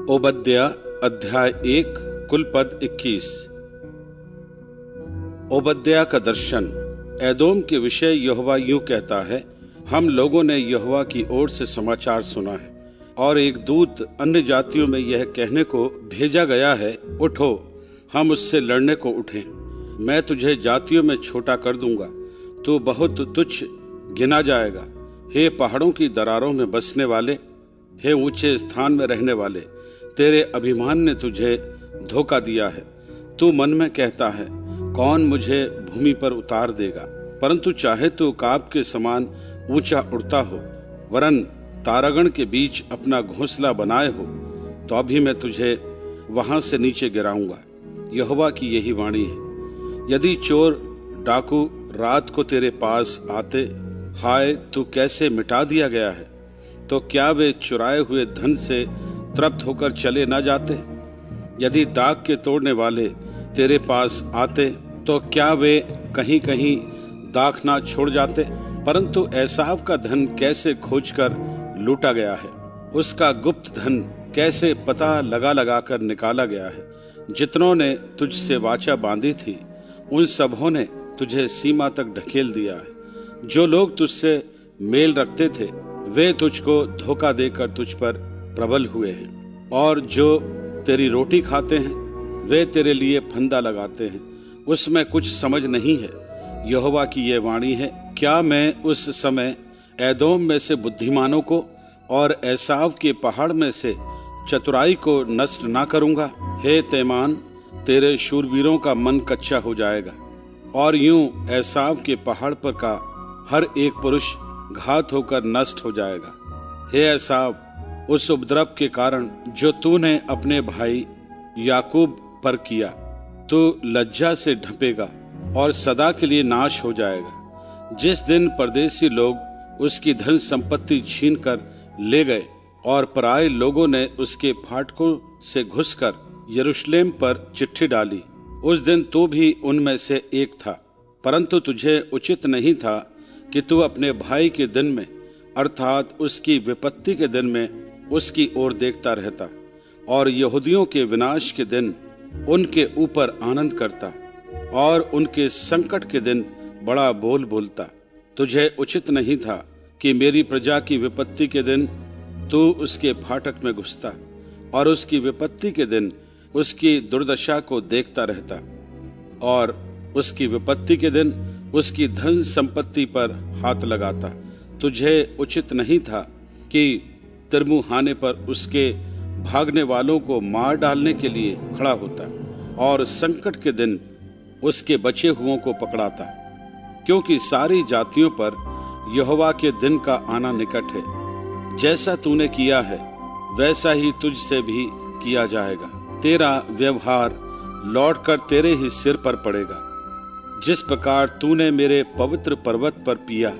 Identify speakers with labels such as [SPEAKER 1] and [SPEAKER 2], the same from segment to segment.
[SPEAKER 1] ओबद्याह अध्याय 1 कुल पद 21। ओबद्याह का दर्शन। एदोम के विषय यहोवा यूं कहता है, हम लोगों ने यहोवा की ओर से समाचार सुना है और एक दूत अन्य जातियों में यह कहने को भेजा गया है, उठो हम उससे लड़ने को उठें। मैं तुझे जातियों में छोटा कर दूंगा, तू बहुत तुच्छ गिना जाएगा। हे पहाड़ों की दरारों में बसने वाले, हे ऊंचे स्थान में रहने वाले, तेरे अभिमान ने तुझे धोखा दिया है। तू मन में कहता है, कौन मुझे भूमि पर उतार देगा। परंतु चाहे तू काब के समान ऊंचा उड़ता हो, वरन तारागण के बीच अपना घोंसला बनाए हो, तो भी मैं तुझे वहां से नीचे गिराऊंगा। यहोवा की यही वाणी है। यदि चोर डाकू रात को तेरे पास आते, हाय तू कैसे मिटा दिया गया है, तो क्या वे चुराए हुए धन से तृप्त होकर चले न जाते। यदि दाग के तोड़ने वाले तेरे पास आते, तो क्या वे कहीं कहीं दाख ना छोड़ जाते। परंतु एसाव का धन कैसे खोजकर लूटा गया है, उसका गुप्त धन कैसे पता लगा लगा कर निकाला गया है। जितनों ने तुझसे वाचा बांधी थी, उन सबों ने तुझे सीमा तक ढकेल दिया है। जो लोग तुझसे मेल रखते थे, वे तुझको धोखा देकर तुझ पर प्रबल हुए हैं, और जो तेरी रोटी खाते हैं, वे तेरे लिए फंदा लगाते हैं। उसमें कुछ समझ नहीं है। यहोवा की ये वाणी है, क्या मैं उस समय एदोम में से बुद्धिमानों को और एसाव के पहाड़ में से चतुराई को नष्ट ना करूंगा। हे तेमान, तेरे शूरवीरों का मन कच्चा हो जाएगा, और यूं एसाव के पहाड़ पर का हर एक पुरुष घात होकर नष्ट हो जाएगा। हे एसाव, उस उपद्रव के कारण जो तूने अपने भाई याकूब पर किया, तू लज्जा से ढंपेगा और सदा के लिए नाश हो जाएगा। जिस दिन परदेसी लोग उसकी धन संपत्ति छीन कर ले गए और पराये लोगों ने उसके फाटकों से घुसकर यरूशलेम पर चिट्ठी डाली, उस दिन तू भी उनमें से एक था। परंतु तुझे उचित नहीं था कि तू अपने भाई के दिन में, अर्थात उसकी विपत्ति के दिन में उसकी ओर देखता रहता, और यहूदियों के विनाश के दिन उनके ऊपर आनंद करता, और उनके संकट के दिन बड़ा बोल बोलता। तुझे उचित नहीं था कि मेरी प्रजा की विपत्ति के दिन तू उसके फाटक में घुसता, और उसकी विपत्ति के दिन उसकी दुर्दशा को देखता रहता, और उसकी विपत्ति के दिन उसकी धन संपत्ति पर हाथ लगाता। तुझे उचित नहीं था कि तिरमुहाने पर उसके भागने वालों को मार डालने के लिए खड़ा होता, और संकट के दिन उसके बचे हुओं को पकड़ाता। क्योंकि सारी जातियों पर यहोवा के दिन का आना निकट है। जैसा तूने किया है, वैसा ही तुझसे भी किया जाएगा। तेरा व्यवहार लौटकर तेरे ही सिर पर पड़ेगा। जिस प्रकार तूने मेरे पवित्र पर्वत पर पिया,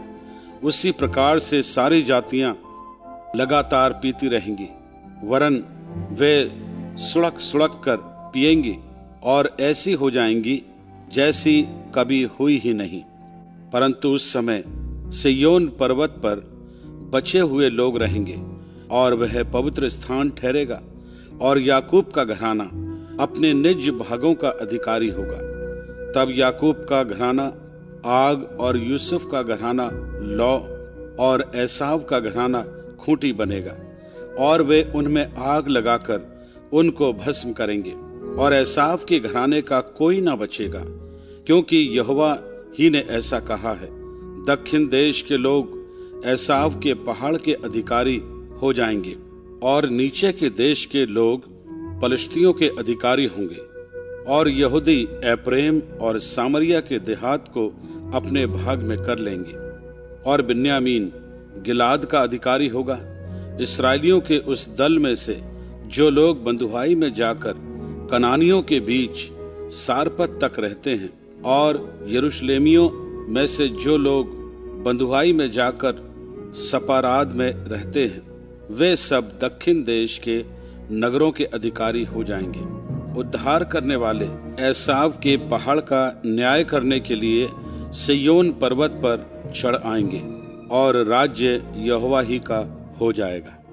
[SPEAKER 1] उसी प्रकार से सारी जातियां लगातार पीती रहेंगी, वरन वे सुड़क सुड़क कर पिएंगी और ऐसी हो जाएंगी जैसी कभी हुई ही नहीं। परंतु उस समय सिय्योन पर्वत पर बचे हुए लोग रहेंगे, और वह पवित्र स्थान ठहरेगा, और याकूब का घराना अपने निज भागों का अधिकारी होगा। तब याकूब का घराना आग, और यूसुफ का घराना लौ, और एसाव का घराना खूंटी बनेगा, और वे उनमें आग लगाकर उनको भस्म करेंगे, और एसाव के घराने का कोई ना बचेगा, क्योंकि यहोवा ही ने ऐसा कहा है। दक्षिण देश के लोग एसाव के पहाड़ के अधिकारी हो जाएंगे, और नीचे के देश के लोग पलिश्तियों के अधिकारी होंगे, और यहूदी एप्रेम और सामरिया के देहात को अपने भाग में कर लेंगे, और बिन्यामीन गिलाद का अधिकारी होगा। इस्राएलियों के उस दल में से जो लोग बंधुआई में जाकर कनानियों के बीच सारपत तक रहते हैं, और यरूशलेमियों में से जो लोग बंधुआई में जाकर सपाराद में रहते हैं, वे सब दक्षिण देश के नगरों के अधिकारी हो जाएंगे। उद्धार करने वाले एसाव के पहाड़ का न्याय करने के लिए सिय्योन पर्वत पर चढ़ आएंगे, और राज्य यहोवा ही का हो जाएगा।